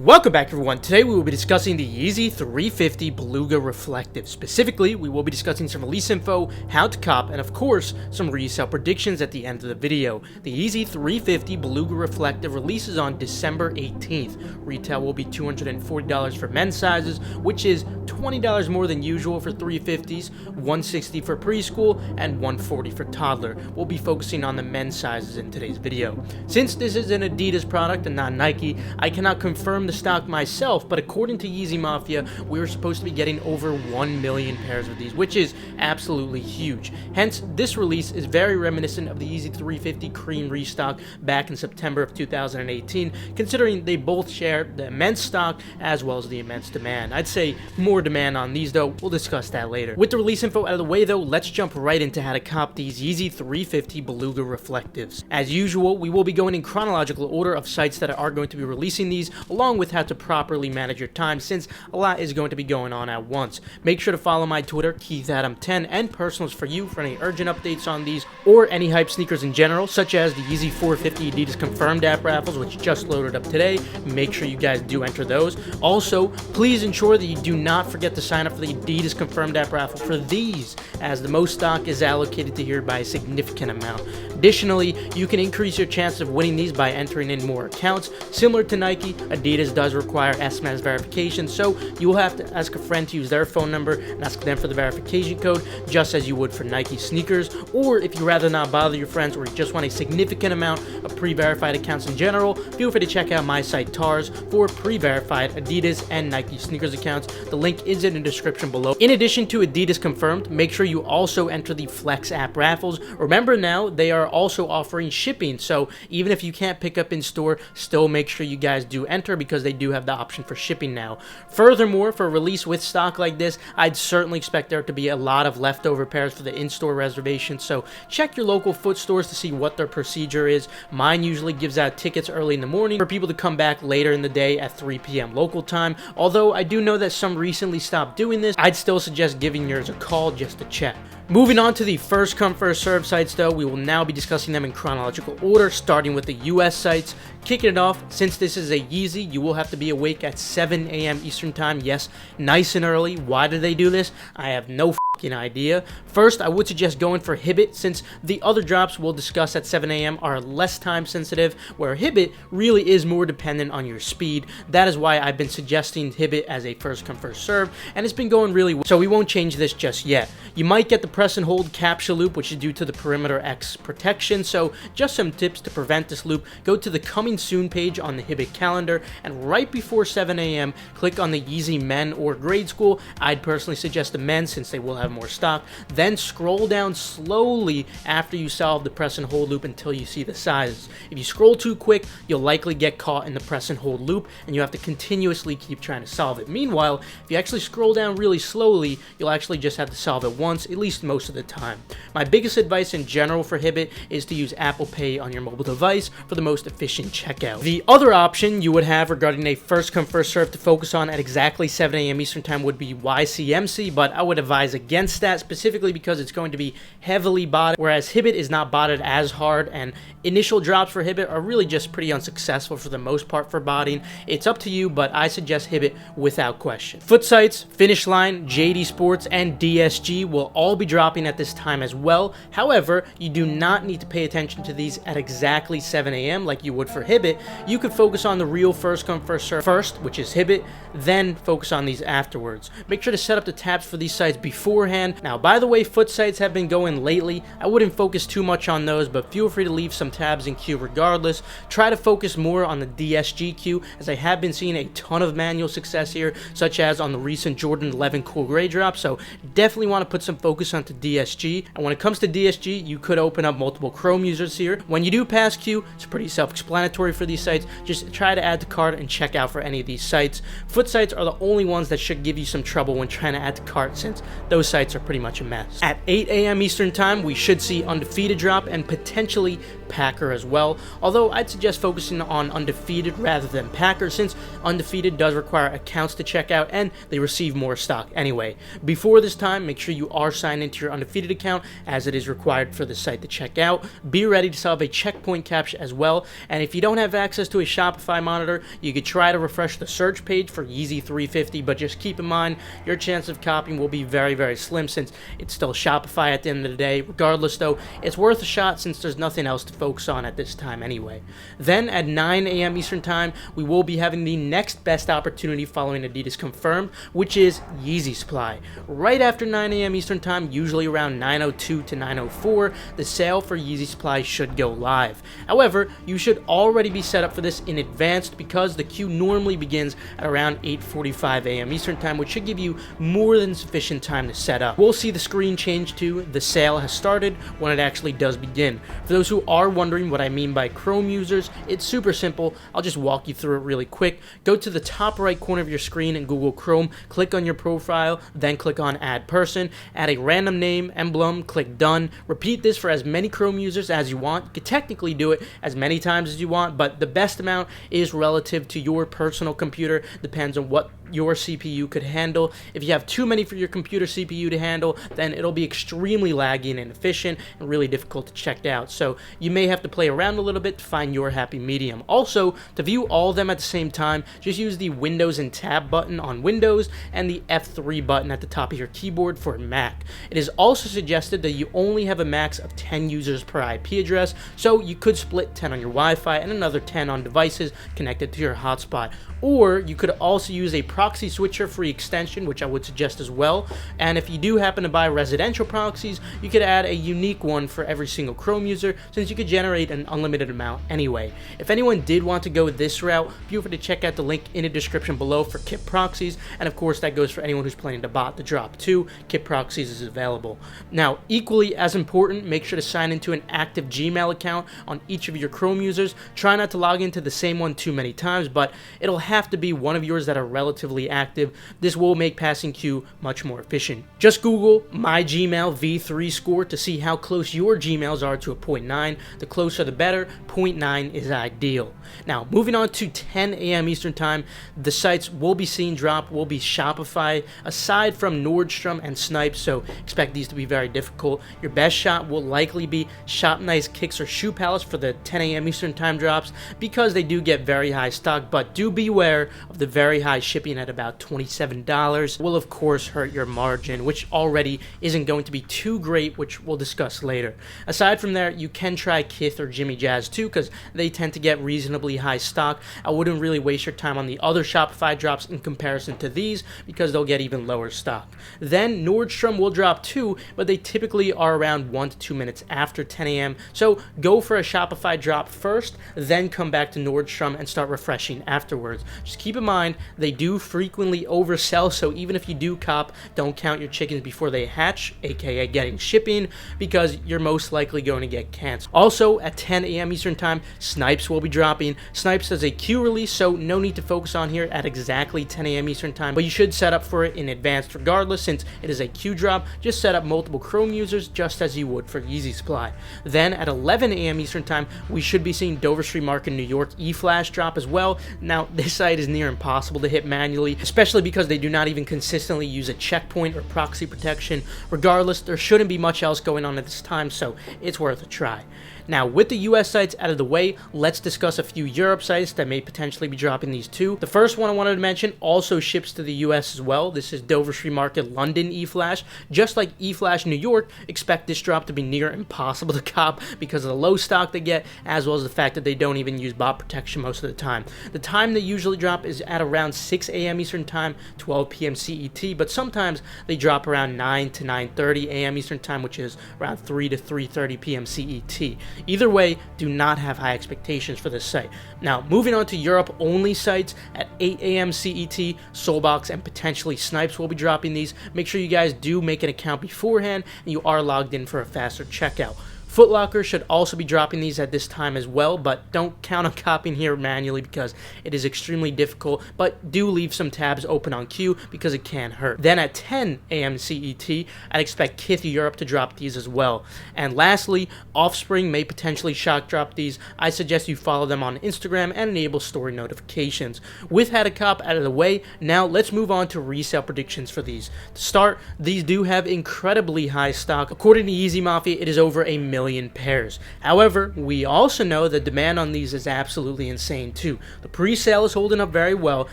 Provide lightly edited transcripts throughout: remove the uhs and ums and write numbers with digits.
Welcome back everyone. Today we will be discussing the Yeezy 350 Beluga Reflective. Specifically, we will be discussing some release info, how to cop, and of course, some resale predictions at the end of the video. The Yeezy 350 Beluga Reflective releases on December 18th. Retail will be $240 for men's sizes, which is $20 more than usual for 350s, $160 for preschool, and $140 for toddler. We'll be focusing on the men's sizes in today's video. Since this is an Adidas product and not Nike, I cannot confirm the stock myself, but according to Yeezy Mafia, we were supposed to be getting over 1 million pairs of these, which is absolutely huge. Hence, this release is very reminiscent of the Yeezy 350 Cream restock back in September of 2018, considering they both share the immense stock as well as the immense demand. I'd say more demand on these though, we'll discuss that later. With the release info out of the way though, let's jump right into how to cop these Yeezy 350 Beluga Reflectives. As usual, we will be going in chronological order of sites that are going to be releasing these, along with how to properly manage your time since a lot is going to be going on at once. Make sure to follow my Twitter, KeithAdam10, and personals for you for any urgent updates on these or any hype sneakers in general, such as the Yeezy 450 Adidas confirmed app raffles, which just loaded up today. Make sure you guys do enter those. Also, please ensure that you do not forget to sign up for the Adidas confirmed app raffle for these, as the most stock is allocated to here by a significant amount. Additionally, you can increase your chance of winning these by entering in more accounts. Similar to Nike, Adidas does require SMS verification, so you will have to ask a friend to use their phone number and ask them for the verification code, just as you would for Nike sneakers. Or if you rather not bother your friends, or you just want a significant amount of pre-verified accounts in general, feel free to check out my site Tars for pre-verified Adidas and Nike sneakers accounts. The link is in the description below. In addition to Adidas confirmed, make sure you also enter the Flex app raffles. Remember now, they are also offering shipping, so even if you can't pick up in store, still make sure you guys do enter, because they do have the option for shipping now. Furthermore, for a release with stock like this, I'd certainly expect there to be a lot of leftover pairs for the in-store reservation, so check your local foot stores to see what their procedure is. Mine usually gives out tickets early in the morning for people to come back later in the day at 3 p.m. local time. Although I do know that some recently stopped doing this, I'd still suggest giving yours a call just to check. Moving on to the first come first serve sites though, we will now be discussing them in chronological order, starting with the US sites. Kicking it off, since this is a Yeezy, you will have to be awake at 7 a.m. Eastern time. Yes, nice and early. Why do they do this? I have no idea. First, I would suggest going for Hibbett, since the other drops we'll discuss at 7 a.m. are less time sensitive, where Hibbett really is more dependent on your speed. That is why I've been suggesting Hibbett as a first come first serve, and it's been going really well, so we won't change this just yet. You might get the press and hold capsule loop, which is due to the perimeter X protection, so just some tips to prevent this loop. Go to the coming soon page on the Hibbett calendar, and right before 7 a.m. click on the Yeezy men or grade school. I'd personally suggest the men, since they will have more stock. Then scroll down slowly after you solve the press and hold loop until you see the sizes. If you scroll too quick, you'll likely get caught in the press and hold loop, and you have to continuously keep trying to solve it. Meanwhile, if you actually scroll down really slowly, you'll actually just have to solve it once, at least most of the time. My biggest advice in general for Hibbett is to use Apple Pay on your mobile device for the most efficient checkout. The other option you would have regarding a first come first serve to focus on at exactly 7 a.m. Eastern time would be YCMC, but I would advise against that, specifically because it's going to be heavily botted, whereas Hibbett is not botted as hard, and initial drops for Hibbett are really just pretty unsuccessful for the most part for botting. It's up to you, but I suggest Hibbett without question. Foot sites, Finish Line, JD Sports, and DSG will all be dropping at this time as well. However, you do not need to pay attention to these at exactly 7 a.m. like you would for Hibbett. You could focus on the real first come first serve first, which is Hibbett, then focus on these afterwards. Make sure to set up the tabs for these sites beforehand. Now, by the way, foot sites have been going lately. I wouldn't focus too much on those, but feel free to leave some tabs in queue regardless. Try to focus more on the DSG queue, as I have been seeing a ton of manual success here, such as on the recent Jordan 11 Cool Gray drop, so definitely want to put some focus onto DSG. And when it comes to DSG, you could open up multiple Chrome users here. When you do pass queue, it's pretty self-explanatory for these sites. Just try to add to cart and check out for any of these sites. Foot sites are the only ones that should give you some trouble when trying to add to cart, since those sites sites are pretty much a mess. At 8 a.m. Eastern Time, we should see Undefeated drop and potentially Packer as well, although I'd suggest focusing on Undefeated rather than Packer, since Undefeated does require accounts to check out and they receive more stock anyway. Before this time, make sure you are signed into your Undefeated account, as it is required for the site to check out. Be ready to solve a checkpoint captcha as well, and if you don't have access to a Shopify monitor, you could try to refresh the search page for Yeezy 350, but just keep in mind your chance of copying will be very, very slim, since it's still Shopify at the end of the day. Regardless though, it's worth a shot since there's nothing else to focus on at this time anyway. Then at 9 a.m. Eastern Time, we will be having the next best opportunity following Adidas confirmed, which is Yeezy supply. Right after 9 a.m. Eastern Time, usually around 9:02 to 9:04, the sale for Yeezy supply should go live. However, you should already be set up for this in advance, because the queue normally begins at around 8:45 a.m. Eastern Time, which should give you more than sufficient time to set up. We'll see the screen change to "the sale has started" when it actually does begin. For those who are wondering what I mean by Chrome users, it's super simple. I'll just walk you through it really quick. Go to the top right corner of your screen in Google Chrome, click on your profile, then click on Add Person, add a random name, emblem, click Done. Repeat this for as many Chrome users as you want. You could technically do it as many times as you want, but the best amount is relative to your personal computer. Depends on what your CPU could handle. If you have too many for your computer CPU to handle, then it'll be extremely laggy and inefficient and really difficult to check out. So you may have to play around a little bit to find your happy medium. Also, to view all of them at the same time, just use the Windows and Tab button on Windows and the F3 button at the top of your keyboard for Mac. It is also suggested that you only have a max of 10 users per IP address, so you could split 10 on your Wi-Fi and another 10 on devices connected to your hotspot. Or you could also use a proxy switcher free extension, which I would suggest as well. And if you do happen to buy residential proxies, you could add a unique one for every single Chrome user, since you could generate an unlimited amount anyway. If anyone did want to go this route, feel free to check out the link in the description below for kit proxies, and of course that goes for anyone who's planning to bot the drop too. Kit proxies is available. Now, equally as important, make sure to sign into an active Gmail account on each of your Chrome users. Try not to log into the same one too many times, but it'll have to be one of yours that are relatively active. This will make passing queue much more efficient. Just Google my Gmail V3 score to see how close your Gmails are to a 0.9. The closer the better. 0.9 is ideal. Now, moving on to 10 a.m. Eastern Time, the sites we'll be seeing drop will be Shopify, aside from Nordstrom and Snipes, so expect these to be very difficult. Your best shot will likely be Shop Nice, Kicks, or Shoe Palace for the 10 a.m. Eastern Time drops, because they do get very high stock, but do beware of the very high shipping at about $27. Will of course hurt your margin, which already isn't going to be too great, which we'll discuss later. Aside from there, you can try Kith or Jimmy Jazz too, because they tend to get reasonably high stock. I wouldn't really waste your time on the other Shopify drops in comparison to these, because they'll get even lower stock. Then Nordstrom will drop too, but they typically are around 1 to 2 minutes after 10 a.m. So go for a Shopify drop first, then come back to Nordstrom and start refreshing afterwards. Just keep in mind, they do frequently oversell, so even if you do cop, don't count your chickens before they hatch, aka getting shipping, because you're most likely going to get canceled. Also, at 10 a.m. Eastern Time, Snipes will be dropping. Snipes has a queue release, so no need to focus on here at exactly 10 a.m. Eastern Time, but you should set up for it in advance regardless, since it is a queue drop. Just set up multiple Chrome users just as you would for Yeezy supply. Then at 11 a.m. Eastern Time, we should be seeing Dover Street Market New York E-Flash drop as well. Now, this site is near impossible to hit manually, especially because they do not even consistently use a checkpoint or proxy protection. Regardless, there shouldn't be much else going on at this time, so it's worth a try. Now, with the US sites out of the way, let's discuss a few Europe sites that may potentially be dropping these too. The first one I wanted to mention also ships to the US as well. This is Dover Street Market London E-Flash. Just like E-Flash New York, expect this drop to be near impossible to cop because of the low stock they get, as well as the fact that they don't even use bot protection most of the time. The time they usually drop is at around 6 a.m. Eastern Time, 12 p.m. CET, but sometimes they drop around 9 to 9:30 a.m. Eastern Time, which is around 3 to 3:30 p.m. CET. Either way, do not have high expectations for this site. Now, moving on to Europe-only sites, at 8 a.m. CET, Soulbox and potentially Snipes will be dropping these. Make sure you guys do make an account beforehand and you are logged in for a faster checkout. Foot Locker should also be dropping these at this time as well, but don't count on copying here manually because it is extremely difficult, but do leave some tabs open on queue because it can hurt. Then at 10 a.m. CET, I'd expect Kith Europe to drop these as well. And lastly, Offspring may potentially shock drop these. I suggest you follow them on Instagram and enable story notifications. With How to Cop out of the way, now let's move on to resale predictions for these. To start, these do have incredibly high stock. According to Yeezy Mafia, it is over 1 million pairs. However, we also know the demand on these is absolutely insane too. The pre-sale is holding up very well.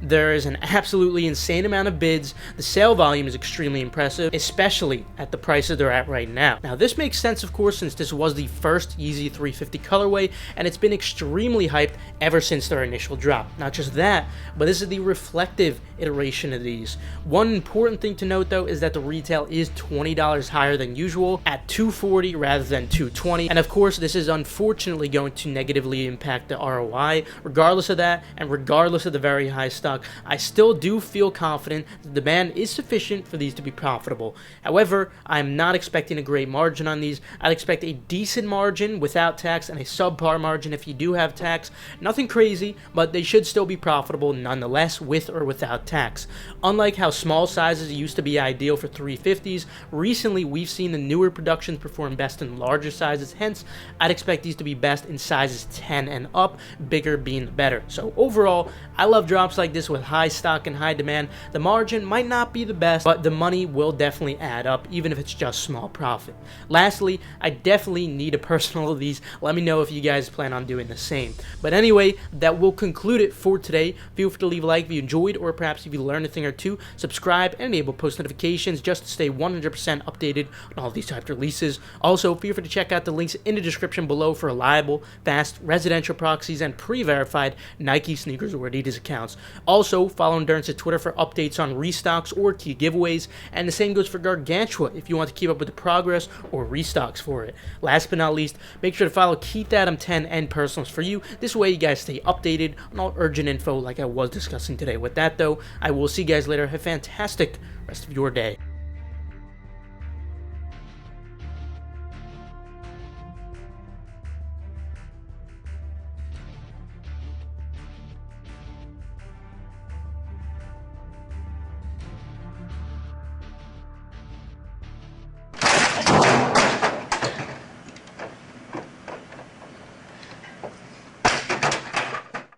There is an absolutely insane amount of bids. The sale volume is extremely impressive, especially at the prices they're at right now. Now, this makes sense, of course, since this was the first Yeezy 350 colorway, and it's been extremely hyped ever since their initial drop. Not just that, but this is the reflective iteration of these. One important thing to note, though, is that the retail is $20 higher than usual at $240 rather than $220, and of course, this is unfortunately going to negatively impact the ROI. Regardless of that, and regardless of the very high stock, I still do feel confident the demand is sufficient for these to be profitable. However, I'm not expecting a great margin on these. I'd expect a decent margin without tax and a subpar margin if you do have tax. Nothing crazy, but they should still be profitable nonetheless with or without tax. Unlike how small sizes used to be ideal for 350s, recently we've seen the newer productions perform best in larger sizes, hence I'd expect these to be best in sizes 10 and up, bigger being better. So overall, I love drops like this with high stock and high demand. The margin might not be the best, but the money will definitely add up, even if it's just small profit. Lastly, I definitely need a personal of these. Let me know if you guys plan on doing the same. But anyway, that will conclude it for today. Feel free to leave a like if you enjoyed, or perhaps if you learned a thing or two. Subscribe and enable post notifications just to stay 100% updated on all these types of releases. Also, feel free to check out the links in the description below for reliable, fast, residential proxies and pre-verified Nike sneakers or Adidas accounts. Also, follow Endurance's Twitter for updates on restocks or key giveaways, and the same goes for Gargantua if you want to keep up with the progress or restocks for it. Last but not least, make sure to follow Keith Adam 10 and Personals for you. This way you guys stay updated on all urgent info like I was discussing today. With that though, I will see you guys later. Have a fantastic rest of your day.